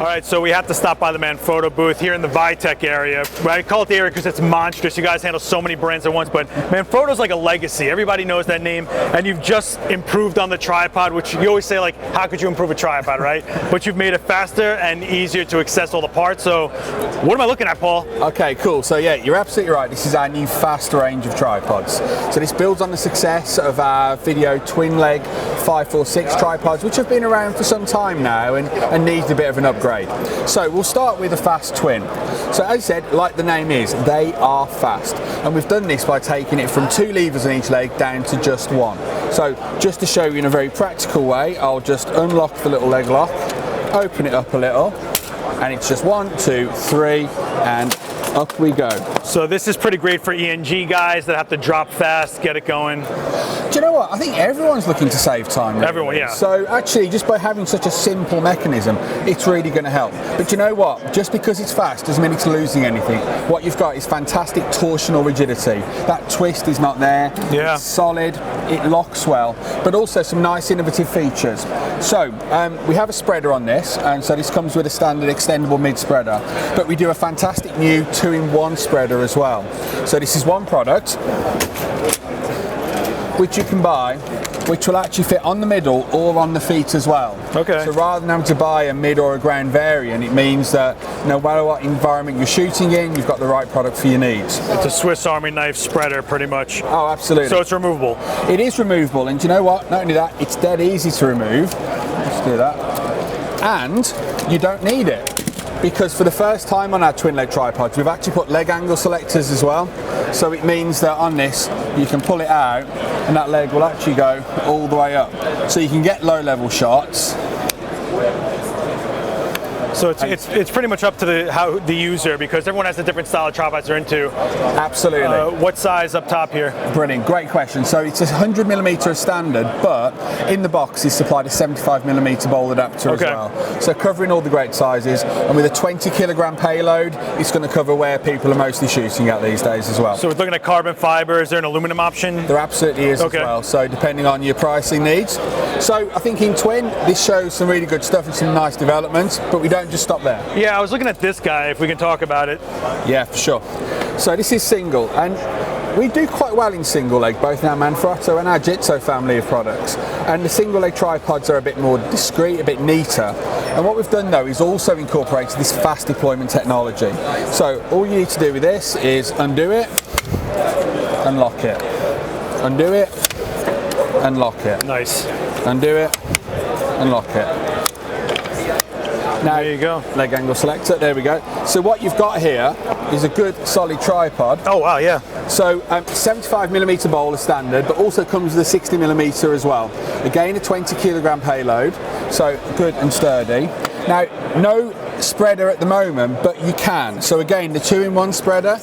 All right, so we have to stop by the Manfrotto booth here in the Vitech area. I call it the area because it's monstrous. You guys handle so many brands at once, but Manfrotto's like a legacy. Everybody knows that name, and you've just improved on the tripod, which you always say, like, how could you improve a tripod, right? But you've made it faster and easier to access all the parts. So what am I looking at, Paul? Okay, cool. So yeah, you're absolutely right. This is our new fast range of tripods. So this builds on the success of our video twin leg 546 tripods, which have been around for some time now and need a bit of an upgrade. So we'll start with a fast twin. So as I said, like the name is, they are fast. And we've done this by taking it from 2 levers on each leg down to just 1. So just to show you in a very practical way, I'll just unlock the little leg lock, open it up a little, and it's just 1, 2, 3, and up we go. So this is pretty great for ENG guys that have to drop fast, get it going. Do you know what? I think everyone's looking to save time. Really. Everyone, yeah. So actually, just by having such a simple mechanism, it's really going to help. But do you know what? Just because it's fast doesn't mean it's losing anything. What you've got is fantastic torsional rigidity. That twist is not there. Yeah. It's solid. It locks well, but also some nice innovative features. So we have a spreader on this, and so this comes with a standard extendable mid spreader. But we do a fantastic new 2-in-1 spreader as well. So this is one product which you can buy, which will actually fit on the middle or on the feet as well. Okay. So rather than having to buy a mid or a ground variant, it means that no matter what environment you're shooting in, you've got the right product for your needs. It's a Swiss Army knife spreader, pretty much. Oh, absolutely. So it's removable. It is removable, and do you know what? Not only that, it's dead easy to remove. Let's do that. And you don't need it, because for the first time on our twin leg tripods, we've actually put leg angle selectors as well. So it means that on this, you can pull it out and that leg will actually go all the way up. So you can get low level shots. So it's pretty much up to the user, because everyone has a different style of tripods they're into. Absolutely. What size up top here? Brilliant, great question. So it's a 100mm as standard, but in the box is supplied a 75mm bowl adapter as well. So covering all the great sizes, and with a 20kg payload, it's going to cover where people are mostly shooting at these days as well. So we're looking at carbon fiber. Is there an aluminum option? There absolutely is as well, so depending on your pricing needs. So I think in twin, this shows some really good stuff and some nice developments, but we don't just stop there. Yeah, I was looking at this guy, if we can talk about it. Yeah, for sure. So this is single, and we do quite well in single leg, both in our Manfrotto and our Jitso family of products. And the single leg tripods are a bit more discreet, a bit neater. And what we've done though is also incorporated this fast deployment technology. So all you need to do with this is undo it, unlock it. Undo it, unlock it. Nice. Undo it, unlock it. Now, there you go. Leg angle selector, there we go. So what you've got here is a good solid tripod. Oh wow, yeah. So 75mm bowl is standard, but also comes with a 60mm as well. Again, a 20kg payload, so good and sturdy. Now, no spreader at the moment, but you can. So again, the 2-in-1 spreader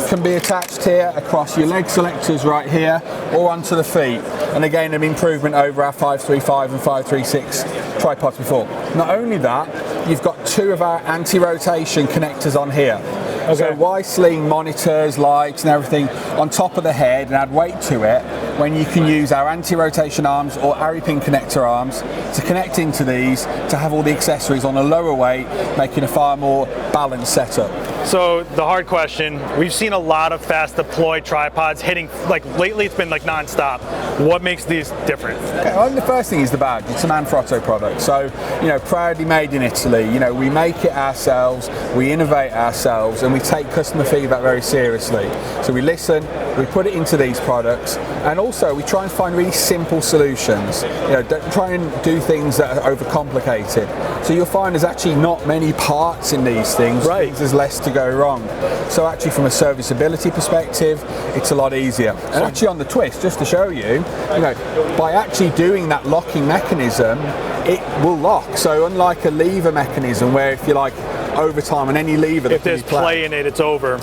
can be attached here across your leg selectors right here, or onto the feet. And again, an improvement over our 535 and 536 tripods before. Not only that, you've got 2 of our anti-rotation connectors on here. Okay. So why sling monitors, lights and everything on top of the head and add weight to it when you can use our anti-rotation arms or Arri pin connector arms to connect into these to have all the accessories on a lower weight, making a far more balanced setup. So the hard question, we've seen a lot of fast deployed tripods hitting, like lately it's been like non-stop. What makes these different? Okay, well, the first thing is the badge. It's a Manfrotto product. So, you know, proudly made in Italy. You know, we make it ourselves, we innovate ourselves, and we take customer feedback very seriously. So we listen, we put it into these products, and also we try and find really simple solutions. You know, don't try and do things that are overcomplicated. So you'll find there's actually not many parts in these things. Right. There's less to go wrong. So actually from a serviceability perspective, it's a lot easier. And actually on the twist, just to show you, know, by actually doing that locking mechanism, it will lock. So unlike a lever mechanism where if you like over time on any lever, if there's play in it, it's over.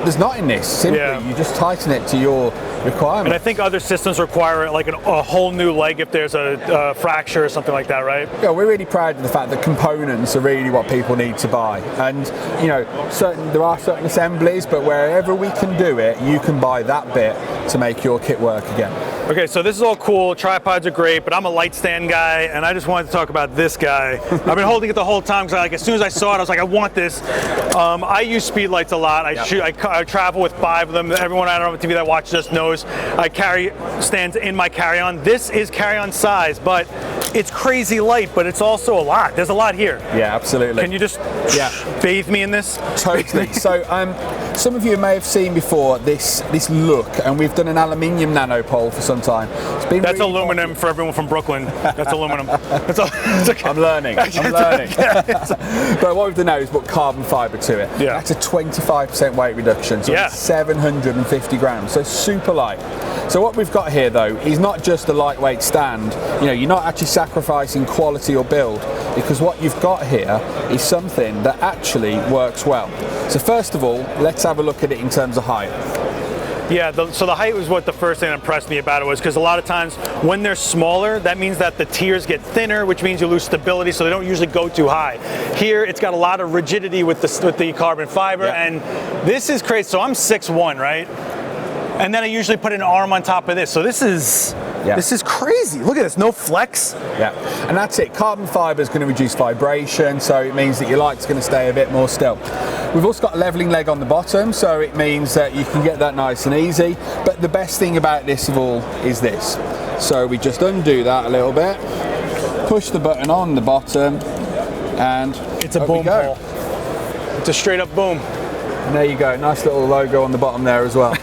There's not in this. Simply, you just tighten it to your requirement. And I think other systems require like a whole new leg if there's a fracture or something like that, right? Yeah, we're really proud of the fact that components are really what people need to buy. And you know, there are certain assemblies, but wherever we can do it, you can buy that bit to make your kit work again. Okay, so this is all cool. Tripods are great, but I'm a light stand guy, and I just wanted to talk about this guy. I've been holding it the whole time because, as soon as I saw it, I was like, I want this. I use speed lights a lot. I travel with 5 of them. Everyone on Adorama TV that watches us knows I carry stands in my carry-on. This is carry-on size, but it's crazy light, but it's also a lot. There's a lot here. Yeah, absolutely. Can you just bathe me in this? Totally. So some of you may have seen before this look, and we've done an aluminium nanopole for some time. It's been That's really aluminum for everyone from Brooklyn. That's aluminum. That's all. It's okay. I'm learning. But what we've done now is put carbon fibre to it. Yeah. That's a 25% weight reduction, so it's 750 grams, so super light. So what we've got here though is not just a lightweight stand. You know, you're not actually sacrificing quality or build, because what you've got here is something that actually works well. So first of all, let's have a look at it in terms of height. Yeah, so the height was what the first thing that impressed me about it was, because a lot of times when they're smaller, that means that the tiers get thinner, which means you lose stability, so they don't usually go too high. Here, it's got a lot of rigidity with the carbon fiber, and this is crazy. So I'm 6'1", right? And then I usually put an arm on top of this. So this is crazy. Look at this, no flex. Yeah, and that's it. Carbon fibre is going to reduce vibration, so it means that your light's going to stay a bit more still. We've also got a leveling leg on the bottom, so it means that you can get that nice and easy. But the best thing about this of all is this. So we just undo that a little bit, push the button on the bottom, and it's a boom pole. It's a straight up boom. And there you go, nice little logo on the bottom there as well.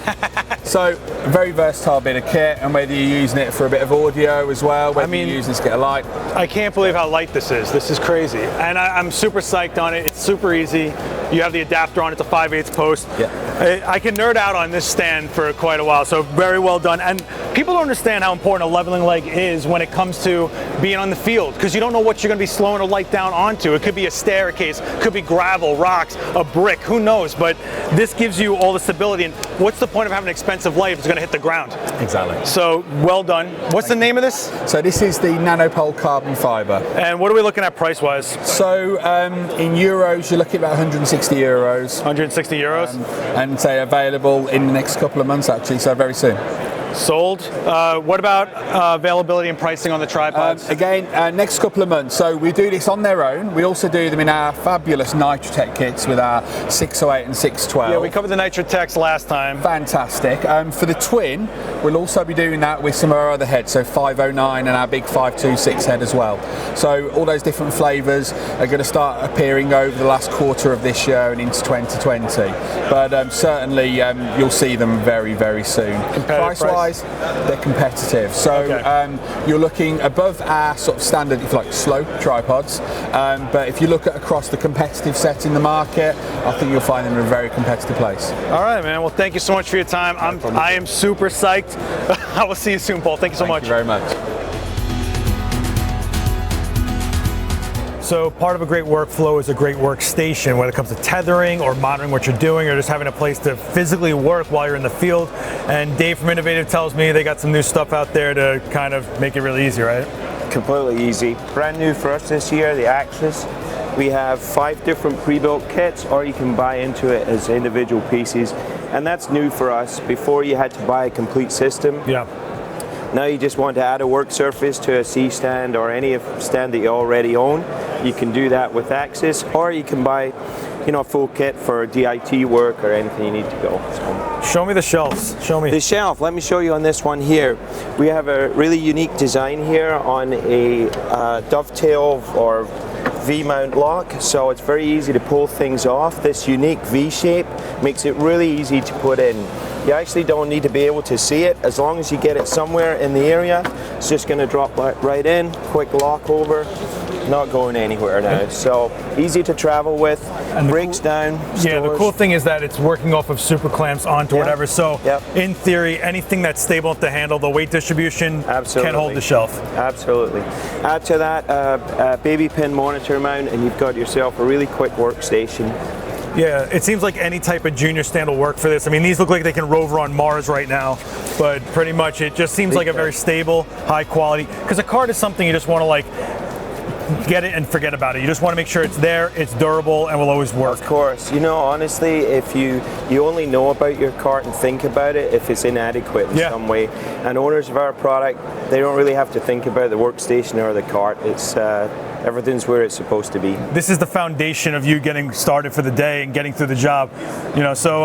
So, a very versatile bit of kit, and whether you're using it for a bit of audio as well, whether you're using it to get a light. I can't believe how light this is. This is crazy. And I'm super psyched on it. It's super easy. You have the adapter on, it's a 5/8 post. Yeah. I can nerd out on this stand for quite a while, so very well done. And people don't understand how important a leveling leg is when it comes to being on the field, because you don't know what you're going to be slowing a light down onto. It could be a staircase, could be gravel, rocks, a brick, who knows? But this gives you all the stability. And what's the point of having an expensive light if it's going to hit the ground? Exactly. So well done. What's the name of this? So this is the Nanopole carbon fibre. And what are we looking at price-wise? So in euros, you're looking at about 160 euros. 160 euros? And say available in the next couple of months actually, so very soon. Sold. What about availability and pricing on the tripods? Again, next couple of months. So we do this on their own. We also do them in our fabulous Nitrotech kits with our 608 and 612. Yeah, we covered the Nitrotechs last time. Fantastic. For the twin, we'll also be doing that with some of our other heads, so 509 and our big 526 head as well. So all those different flavours are going to start appearing over the last quarter of this year and into 2020. But certainly you'll see them very, very soon. Price-wise, they're competitive. So you're looking above our sort of standard, if you like, slow tripods. But if you look at across the competitive set in the market, I think you'll find them in a very competitive place. All right, man. Well, thank you so much for your time. I am super psyched. I will see you soon, Paul. Thank you so much. Thank you very much. So part of a great workflow is a great workstation, whether it comes to tethering or monitoring what you're doing or just having a place to physically work while you're in the field. And Dave from Innovativ tells me they got some new stuff out there to kind of make it really easy, right? Completely easy. Brand new for us this year, the Axis. We have 5 different pre-built kits, or you can buy into it as individual pieces. And that's new for us. Before you had to buy a complete system. Yeah. Now you just want to add a work surface to a C stand or any stand that you already own. You can do that with Axis, or you can buy, a full kit for DIT work or anything you need to go. So. Show me the shelves. Show me. The shelf, let me show you on this one here. We have a really unique design here on a dovetail or V-mount lock, so it's very easy to pull things off. This unique V shape makes it really easy to put in. You actually don't need to be able to see it. As long as you get it somewhere in the area, it's just going to drop right in, quick lock over, not going anywhere now. So easy to travel with, and breaks down. Yeah, the cool thing is that it's working off of super clamps onto whatever. So in theory, anything that's stable enough to handle the weight distribution can hold the shelf. Absolutely. Add to that a baby pin monitor mount, and you've got yourself a really quick workstation. Yeah, it seems like any type of junior stand will work for this. I mean, these look like they can rover on Mars right now, but pretty much it just seems like a very stable, high quality, because a card is something you just want to like get it and forget about it. You just want to make sure it's there, it's durable, and will always work. Of course. You know, honestly, if you only know about your cart and think about it if it's inadequate in some way. And owners of our product, they don't really have to think about the workstation or the cart. It's everything's where it's supposed to be. This is the foundation of you getting started for the day and getting through the job. You know, so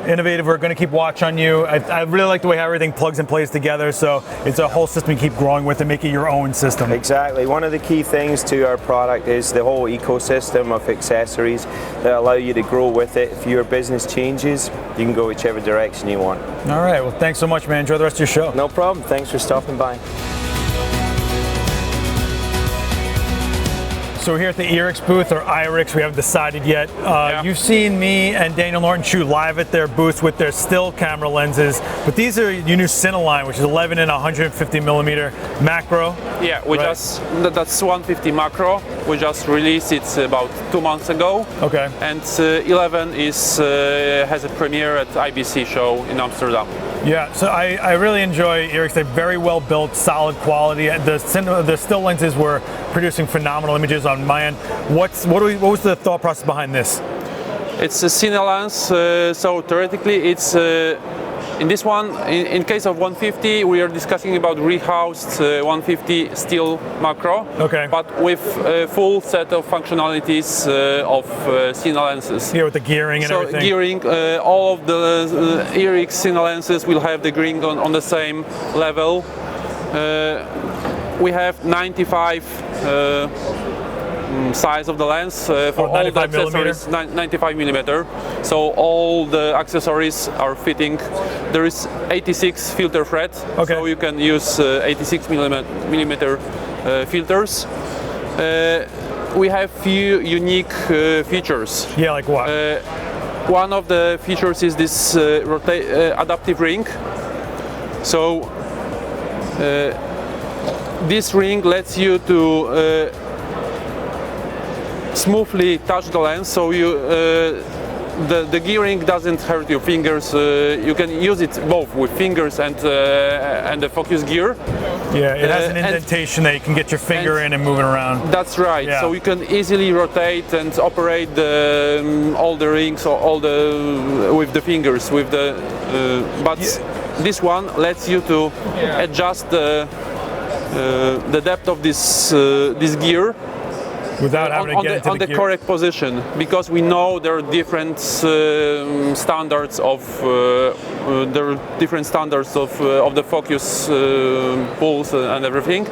Innovativ, we're going to keep watch on you. I really like the way how everything plugs and plays together. So it's a whole system you keep growing with and make it your own system. Exactly. One of the key things to our product is the whole ecosystem of accessories that allow you to grow with it. If your business changes, you can go whichever direction you want. All right. Well, thanks so much, man. Enjoy the rest of your show. No problem. Thanks for stopping by. So we're here at the Irix booth, or Irix, we haven't decided yet. You've seen me and Daniel Norton shoot live at their booth with their still camera lenses, but these are your new Cineline, which is 11 and 150 millimeter macro. Yeah, that's 150 macro. We just released it about 2 months ago. Okay. And 11 has a premiere at IBC show in Amsterdam. Yeah, so I really enjoy Irix. They're very well built, solid quality. The still lenses were producing phenomenal images on my end. What was the thought process behind this? It's a Cine lens, so theoretically it's in this one, in case of 150, we are discussing about rehoused 150 still macro, but with a full set of functionalities of Cine lenses. Yeah, with the gearing and everything. So gearing, all of the Irix Cine lenses will have the gearing on the same level. We have 95 size of the lens for all the accessories, 95 millimeter. So all the accessories are fitting. There is 86 filter thread, so you can use 86 millimeter filters. We have few unique features. Yeah, like what? One of the features is this adaptive ring. So this ring lets you to smoothly touch the lens, so the gearing doesn't hurt your fingers. You can use it both with fingers and the focus gear. Yeah, it has an indentation that you can get your finger in and move it around. That's right. Yeah. So you can easily rotate and operate all the rings or with the fingers. This one lets you to adjust the depth of this gear. Without having to get into on the correct position, because we know there are different standards of the focus pulse and everything.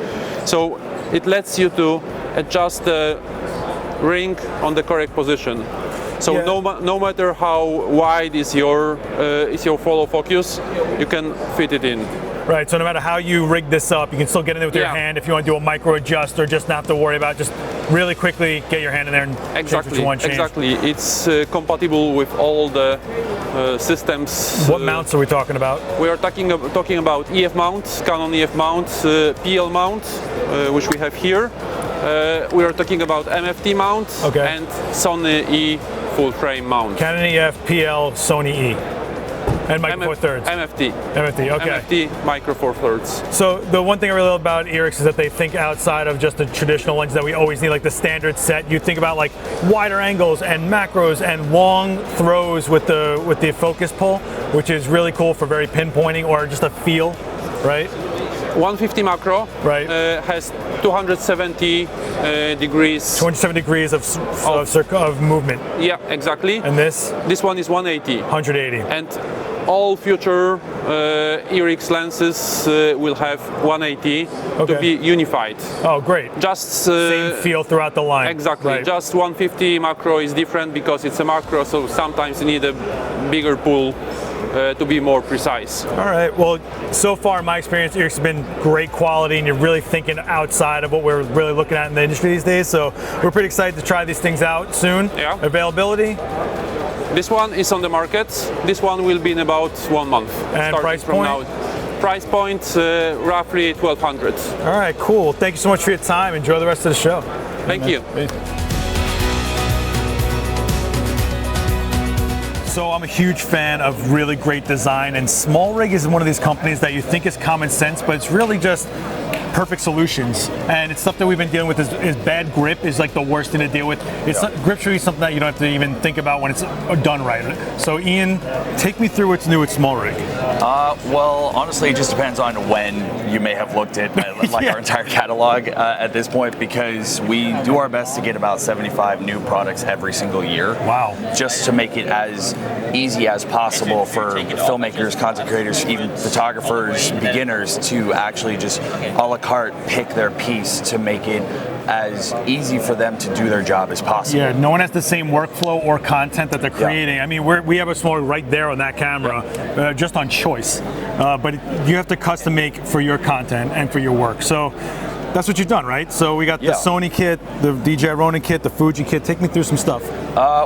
So it lets you to adjust the ring on the correct position. So no matter how wide is your follow focus, you can fit it in. Right, so no matter how you rig this up, you can still get in there with your hand. If you want to do a micro adjust or just not have to worry about it, just really quickly get your hand in there and change what you want to change. Exactly, it's compatible with all the systems. What mounts are we talking about? We are talking about EF mount, Canon EF mount, PL mount, which we have here. We are talking about MFT mount and Sony E full frame mount. Canon EF, PL, Sony E. And micro four thirds. MFT. MFT, okay. MFT, micro four thirds. So the one thing I really love about Irix is that they think outside of just the traditional lens that we always need, like the standard set. You think about like wider angles and macros and long throws with the focus pull, which is really cool for very pinpointing or just a feel, right? 150 macro has 270 degrees. 270 degrees of movement. Yeah, exactly. And this? This one is 180. 180. And all future Irix lenses will have 180 to be unified. Oh, great. Just same feel throughout the line. Exactly. Right. Just 150 macro is different because it's a macro, so sometimes you need a bigger pull to be more precise. All right, well, so far in my experience, Irix has been great quality and you're really thinking outside of what we're really looking at in the industry these days, so we're pretty excited to try these things out soon. Yeah. Availability? This one is on the market. This one will be in about 1 month. And price point? Price point, roughly 1,200. All right, cool. Thank you so much for your time. Enjoy the rest of the show. Thank you. So I'm a huge fan of really great design, and Smallrig is one of these companies that you think is common sense, but it's really just perfect solutions, and it's stuff that we've been dealing with. Is bad grip is like the worst thing to deal with. It's not, grip should be something that you don't have to even think about when it's done right. So Ian, take me through what's new at Smallrig. Well, honestly, it just depends on when you may have looked at like our entire catalog at this point, because we do our best to get about 75 new products every single year. Wow. Just to make it as easy as possible for filmmakers, content creators, even photographers, beginners to actually just a la carte pick their piece to make it as easy for them to do their job as possible. Yeah, no one has the same workflow or content that they're creating. Yeah. I mean, we have a Smallrig right there on that camera, just on choice. But you have to custom make for your content and for your work. So that's what you've done, right? So we got the Sony kit, the DJI Ronin kit, the Fuji kit. Take me through some stuff.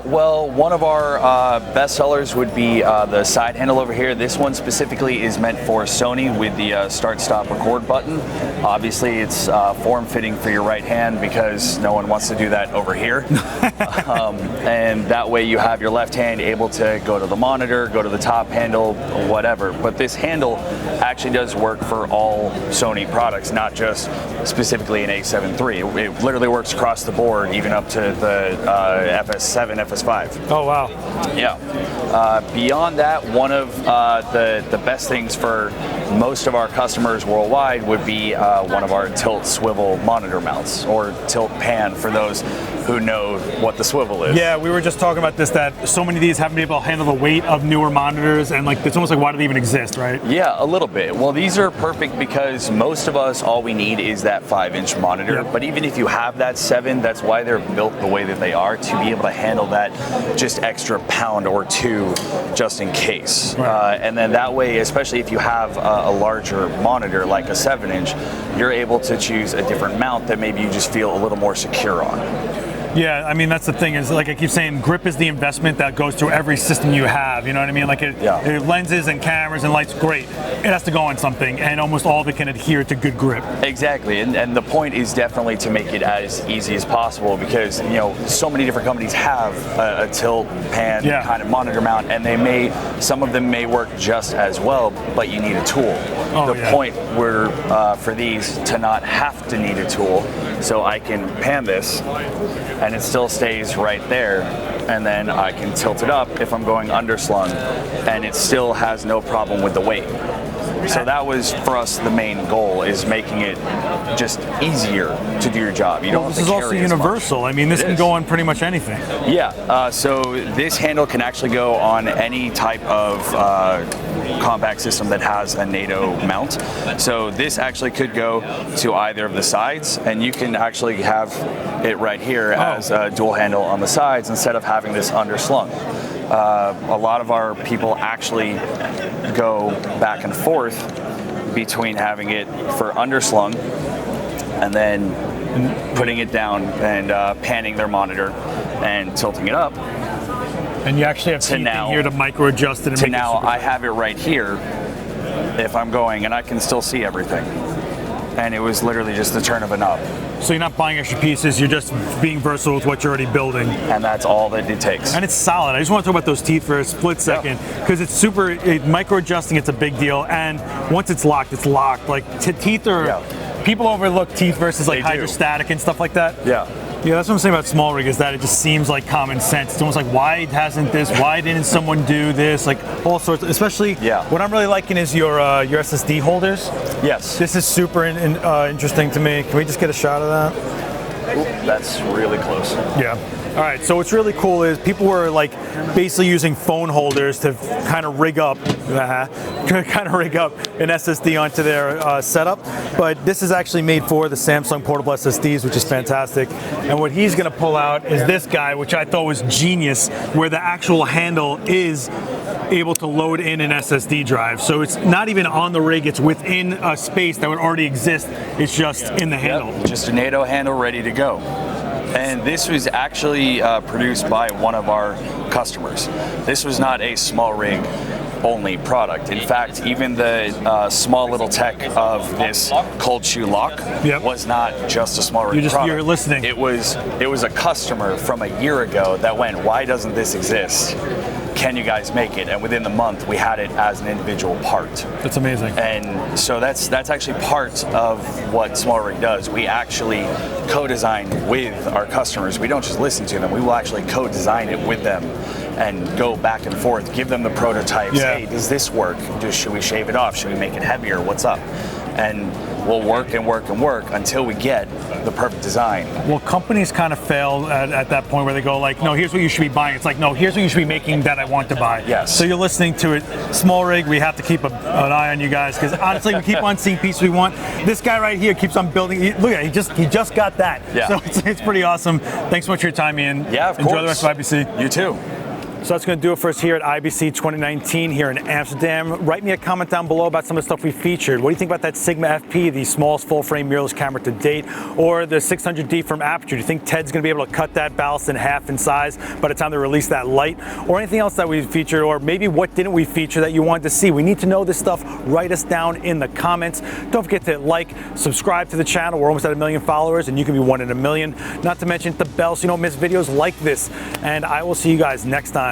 Well, one of our best sellers would be the side handle over here. This one specifically is meant for Sony with the start-stop record button. Obviously, it's form-fitting for your right hand because no one wants to do that over here. And that way you have your left hand able to go to the monitor, go to the top handle, whatever. But this handle actually does work for all Sony products, not just specifically an A7 III. It literally works across the board, even up to the FS7, FS5. Oh, wow. Yeah. Beyond that, one of the best things for most of our customers worldwide would be one of our tilt swivel monitor mounts, or tilt pan for those who know what the swivel is. Yeah, we were just talking about this, that so many of these haven't been able to handle the weight of newer monitors, and like it's almost like, why do they even exist, right? Yeah, a little bit. Well, these are perfect because most of us, all we need is that 5-inch monitor. Yep. But even if you have that 7, that's why they're built the way that they are, to be able to handle that just extra pound or 2 just in case. Right. And then that way, especially if you have a larger monitor like a 7-inch, you're able to choose a different mount that maybe you just feel a little more secure on. Yeah, I mean, that's the thing, is like I keep saying, grip is the investment that goes through every system you have, you know what I mean? Like lenses and cameras and lights, great. It has to go on something, and almost all of it can adhere to good grip. Exactly, and the point is definitely to make it as easy as possible, because, you know, so many different companies have a tilt pan kind of monitor mount, and some of them may work just as well, but you need a tool. The point were for these to not have to need a tool, so I can pan this, and it still stays right there, and then I can tilt it up if I'm going underslung, and it still has no problem with the weight. So that was, for us, the main goal, is making it just easier to do your job. You don't have to carry as much. This is also universal. I mean, this can go on pretty much anything. Yeah, so this handle can actually go on any type of compact system that has a NATO mount. So this actually could go to either of the sides, and you can actually have it right here as a dual handle on the sides instead of having this underslung. A lot of our people actually go back and forth between having it for underslung and then putting it down and panning their monitor and tilting it up. And you actually have teeth in here to micro adjust it. And now I have it right here if I'm going, and I can still see everything. And it was literally just the turn of a knob. So you're not buying extra pieces, you're just being versatile with what you're already building. And that's all that it takes. And it's solid. I just want to talk about those teeth for a split second, because it's super, micro adjusting, it's a big deal. And once it's locked, it's locked. Like teeth are, people overlook teeth versus like hydrostatic and stuff like that. Yeah, that's what I'm saying about Smallrig, is that it just seems like common sense. It's almost like, why hasn't this? Why didn't someone do this? Like all sorts. Especially, what I'm really liking is your SSD holders. Yes. This is super interesting to me. Can we just get a shot of that? Ooh, that's really close. Yeah. All right, so what's really cool is people were like basically using phone holders to kind of rig up an SSD onto their setup, but this is actually made for the Samsung portable SSDs, which is fantastic. And what he's going to pull out is this guy, which I thought was genius, where the actual handle is able to load in an SSD drive. So it's not even on the rig, it's within a space that would already exist. It's just in the handle. Just a NATO handle ready to go. And this was actually produced by one of our customers. This was not a Smallrig only product. In fact, even the small little tech of this cold shoe lock was not just a Smallrig product. You're listening. It was a customer from a year ago that went, why doesn't this exist? can you guys make it? And within the month, we had it as an individual part. That's amazing. And so that's actually part of what Smallrig does. We actually co-design with our customers. We don't just listen to them. We will actually co-design it with them and go back and forth, give them the prototypes. Yeah. Hey, does this work? Should we shave it off? Should we make it heavier? What's up? And we'll work and work and work until we get the perfect design. Well, companies kind of fail at that point where they go like, no, here's what you should be buying. It's like, no, here's what you should be making that I want to buy. Yes. So you're listening to it. Smallrig, we have to keep an eye on you guys, because honestly, we keep on seeing pieces we want. This guy right here keeps on building. Look at it, he just got that. Yeah. So it's pretty awesome. Thanks so much for your time, Ian. Yeah, of course. Enjoy the rest of IBC. You too. So that's going to do it for us here at IBC 2019 here in Amsterdam. Write me a comment down below about some of the stuff we featured. What do you think about that Sigma FP, the smallest full-frame mirrorless camera to date, or the 600D from Aperture? Do you think Ted's going to be able to cut that ballast in half in size by the time they release that light, or anything else that we featured, or maybe what didn't we feature that you wanted to see? We need to know this stuff. Write us down in the comments. Don't forget to like, subscribe to the channel. We're almost at 1 million followers, and you can be 1 in a million. Not to mention the bell so you don't miss videos like this. And I will see you guys next time.